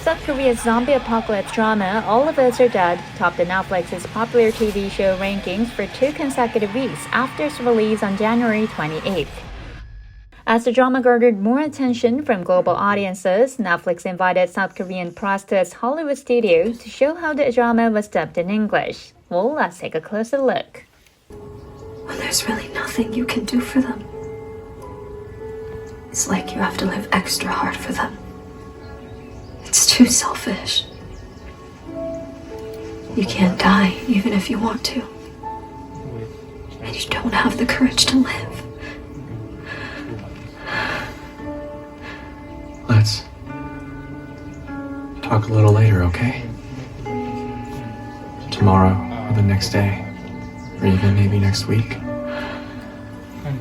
South Korea's zombie apocalypse drama All of Us Are Dead topped the Netflix's popular TV show rankings for 2 consecutive weeks after its release on January 28th. As the drama garnered more attention from global audiences, Netflix invited South Korean press to its Hollywood studio to show how the drama was dubbed in English. Well, let's take a closer look. When there's really nothing you can do for them, it's like you have to live extra hard for them. It's too selfish. You can't die even if you want to. And you don't have the courage to live. Let's talk a little later, okay? Tomorrow, or the next day, or even maybe next week.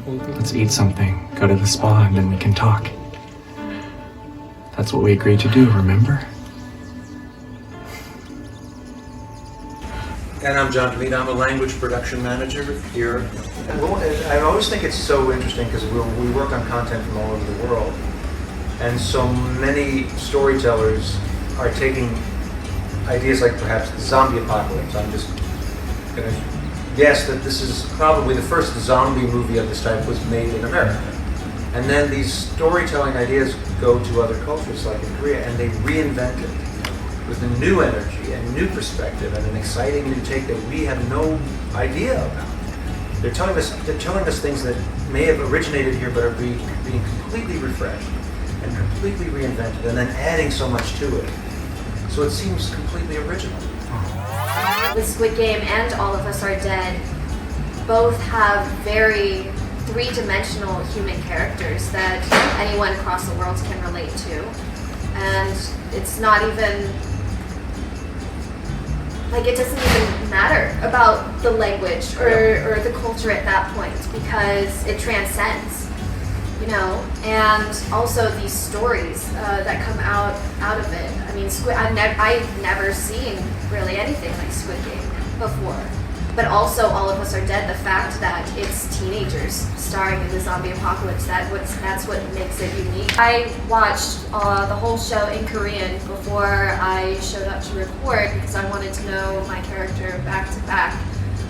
Let's eat something, go to the spa, and then we can talk. That's what we agreed to do, remember? And I'm John DeVita. I'm a language production manager here. I always think it's so interesting because we work on content from all over the world. And so many storytellers are taking ideas like perhaps the zombie apocalypse. I'm just going to guess that this is probably the first zombie movie of this type was made in America. And then these storytelling ideas go to other cultures like in Korea and they reinvent it with a new energy and new perspective and an exciting new take that we have no idea about. They're telling us things that may have originated here but are being completely refreshed and completely reinvented and then adding so much to it. So it seems completely original. The Squid Game and All of Us Are Dead both have very three-dimensional human characters that anyone across the world can relate to. And it's not even, like, it doesn't even matter about the language or the culture at that point because it transcends, you know. And also these stories that come out of it. I mean, I've never seen really anything like Squid Game before. But also, All of Us Are Dead, the fact that it's teenagers starring in the zombie apocalypse, that's what makes it unique. I watched the whole show in Korean before I showed up to record because I wanted to know my character back to back.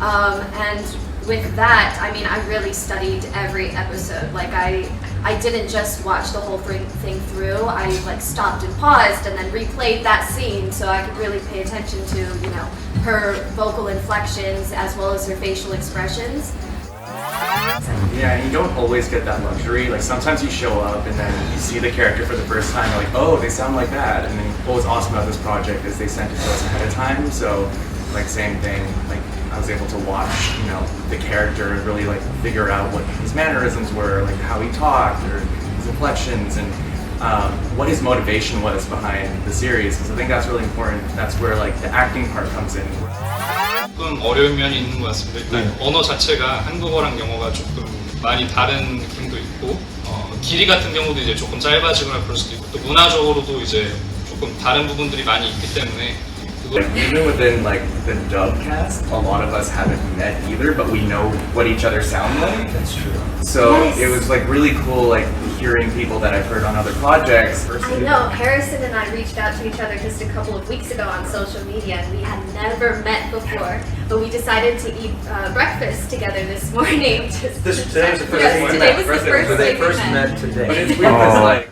And with that, I mean, I really studied every episode. Like, I didn't just watch the whole thing through. I like stopped and paused and then replayed that scene so I could really pay attention to, you know, her vocal inflections as well as her facial expressions. Yeah, and you don't always get that luxury. Like sometimes you show up and then you see the character for the first time, you're like, oh, they sound like that. And then what was awesome about this project is they sent it to us ahead of time. So like same thing, like I was able to watch, you know, the character and really like figure out what his mannerisms were, like how he talked or his inflections and what his motivation was behind the series. Because I think that's really important. That's where like the acting part comes in. 조금 어려운 면이 있는 것 같습니다. 일단 언어 자체가 한국어랑 영어가 조금 많이 다른 느낌도 있고 길이 같은 경우도 이제 조금 짧아지거나 그럴 수도 있고 또 문화적으로도 이제 조금 다른 부분들이 많이 있기 때문에 Like, even within like the dub cast, a lot of us haven't met either, but we know what each other sound like. That's true. So Yes. it was like really cool, like hearing people that I've heard on other projects. I know, Harrison and I reached out to each other just a couple of weeks ago on social media and we had never met before, but we decided to eat breakfast together this morning. Today was the first Yes, day we today met. was the first So they day we first met. met today. But it's weird because like